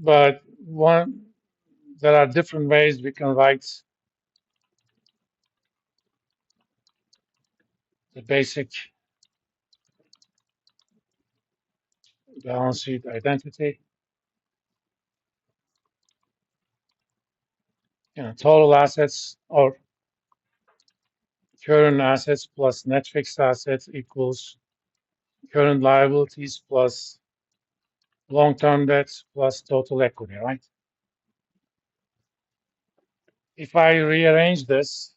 but there are different ways we can write the basic balance sheet identity. Total assets or current assets plus net fixed assets equals current liabilities plus long-term debts plus total equity, right? If I rearrange this,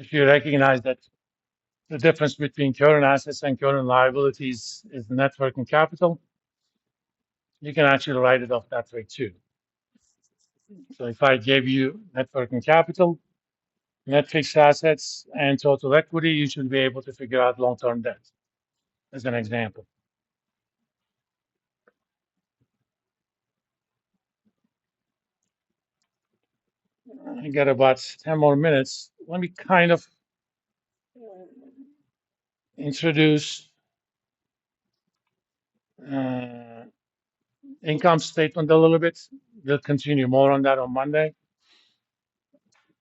if you recognize that the difference between current assets and current liabilities is net working capital, you can actually write it off that way too. So if I gave you net working capital, net fixed assets, and total equity, you should be able to figure out long-term debt as an example. I got about 10 more minutes. Let me kind of introduce uh, income statement a little bit. We'll continue more on that on Monday.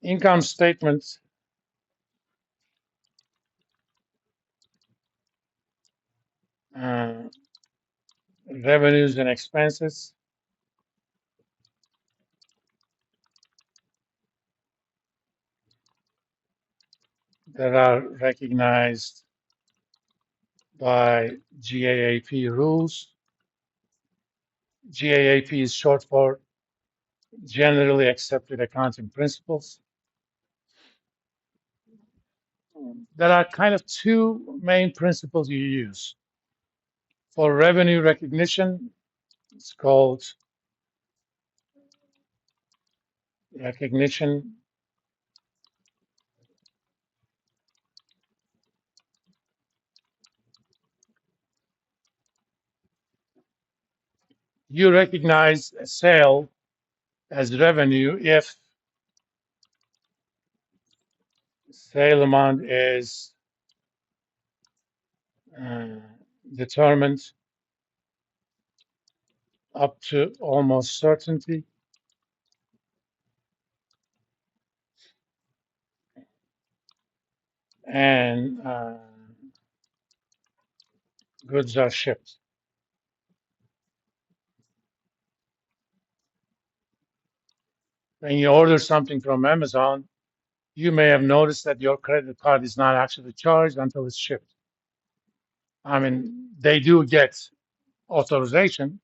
Income statement uh, revenues and expenses that are recognized by GAAP rules. GAAP is short for generally accepted accounting principles. There are kind of two main principles you use. For revenue recognition, it's called recognition you recognize a sale as revenue if sale amount is uh, determined up to almost certainty and goods are shipped. When you order something from Amazon, you may have noticed that your credit card is not actually charged until it's shipped. I mean, they do get authorization.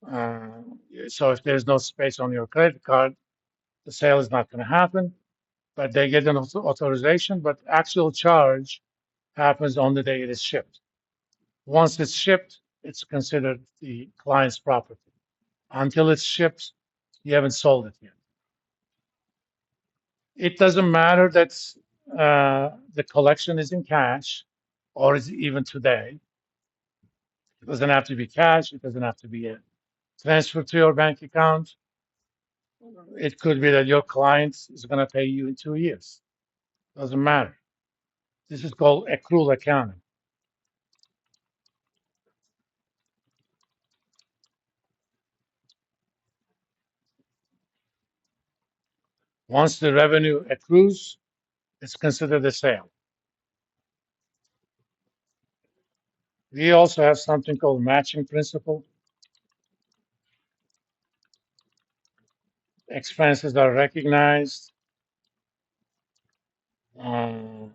Uh, so if there's no space on your credit card, the sale is not going to happen. But they get an authorization, but actual charge happens on the day it is shipped. Once it's shipped, it's considered the client's property. Until it's shipped, you haven't sold it yet. It doesn't matter that the collection is in cash or is even today. It doesn't have to be cash. It doesn't have to be a transfer to your bank account. It could be that your client is going to pay you in 2 years. Doesn't matter. This is called accrual accounting. Once the revenue accrues, it's considered a sale. We also have something called matching principle. Expenses are recognized uh,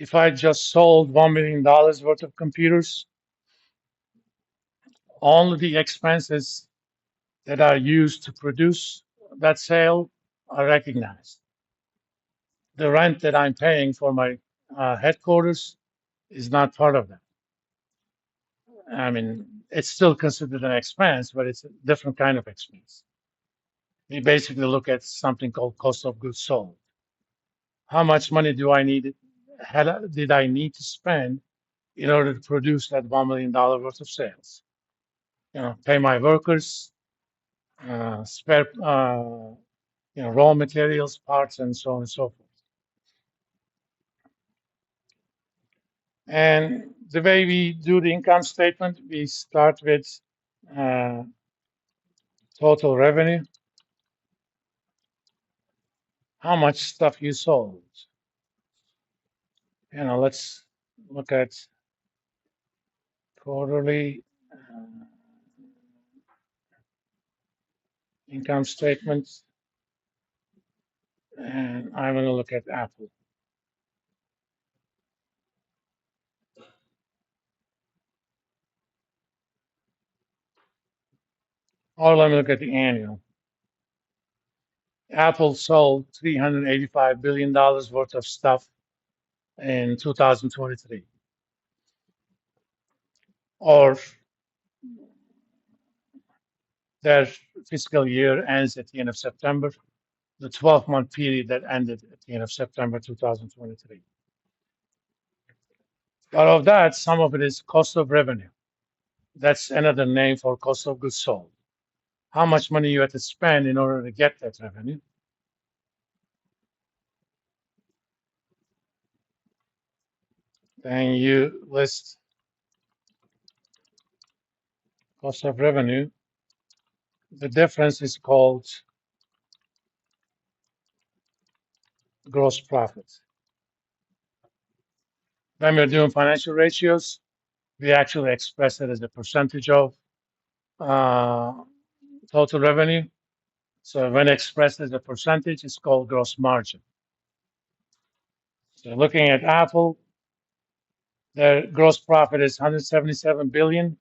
if I just sold $1 million worth of computers, all the expenses that are used to produce that sale are recognized. The rent that I'm paying for my headquarters is not part of that. I mean, it's still considered an expense, but it's a different kind of expense. We basically look at something called cost of goods sold. How much money do I need? Did I need to spend in order to produce that $1 million worth of sales? Pay my workers, spare, raw materials, parts, and so on and so forth. And the way we do the income statement, we start with uh, total revenue, how much stuff you sold. Let's look at quarterly income statements, and I'm going to look at Apple. Or let me look at the annual. Apple sold $385 billion worth of stuff in 2023. Or their fiscal year ends at the end of September, the 12-month period that ended at the end of September 2023. Out of that, some of it is cost of revenue. That's another name for cost of goods sold. How much money you have to spend in order to get that revenue. Then you list cost of revenue. The difference is called gross profit. When we're doing financial ratios, we actually express it as a percentage of uh, total revenue. So when expressed as a percentage, it's called gross margin. So looking at Apple, their gross profit is 177 billion.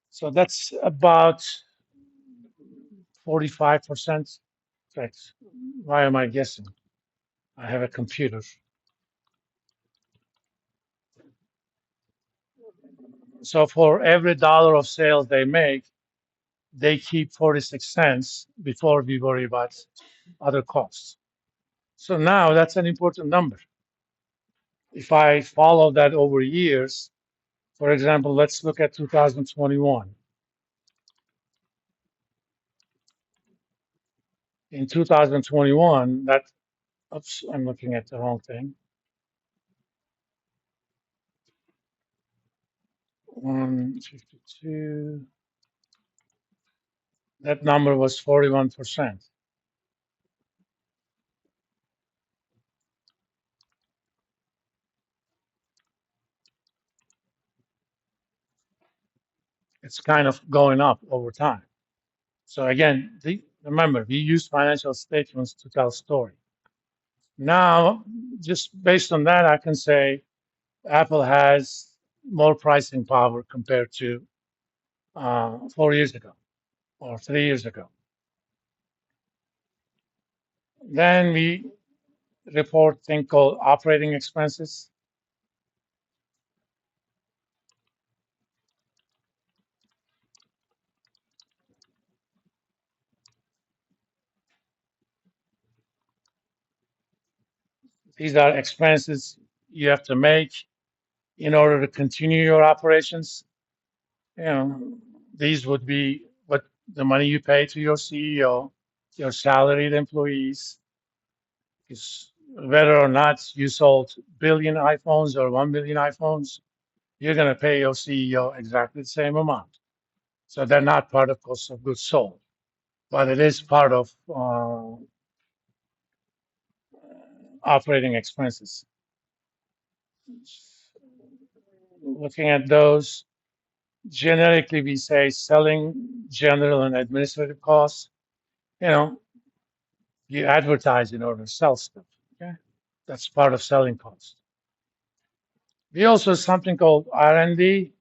So that's about 45%. Right. Why am I guessing? I have a computer. So for every dollar of sales they make, they keep 46 cents before we worry about other costs. So now that's an important number. If I follow that over years, for example, let's look at 2021. In 2021, oops, I'm looking at the wrong thing. 152, that number was 41%. It's kind of going up over time. So again, remember, we use financial statements to tell story. Now, just based on that, I can say Apple has more pricing power compared to 4 years ago or 3 years ago. Then we report thing called operating expenses. These are expenses you have to make in order to continue your operations. These would be what the money you pay to your CEO, your salaried employees, because whether or not you sold billion iPhones or 1 billion iPhones, you're going to pay your CEO exactly the same amount. So they're not part of cost of goods sold, but it is part of operating expenses. Looking at those, generically we say selling, general, and administrative costs. You know, you advertise in order to sell stuff. Okay, that's part of selling costs. We also have something called R&D.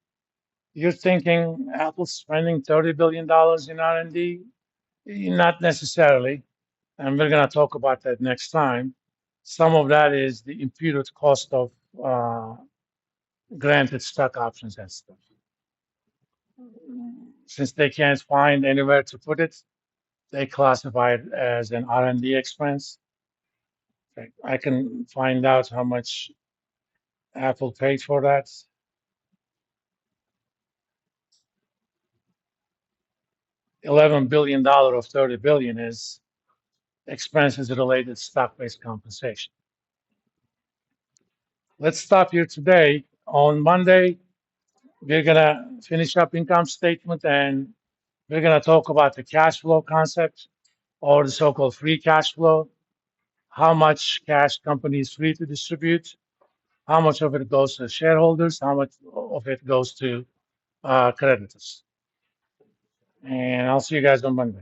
You're thinking Apple's spending $30 billion in R&D? Not necessarily, and we're going to talk about that next time. Some of that is the imputed cost of uh, granted stock options and stuff. Since they can't find anywhere to put it, they classify it as an R&D expense. I can find out how much Apple paid for that. $11 billion of 30 billion is expenses related stock-based compensation. Let's stop here today. On Monday, we're gonna finish up income statement and we're gonna talk about the cash flow concept or the so-called free cash flow, how much cash company is free to distribute, how much of it goes to shareholders, how much of it goes to creditors. And I'll see you guys on Monday.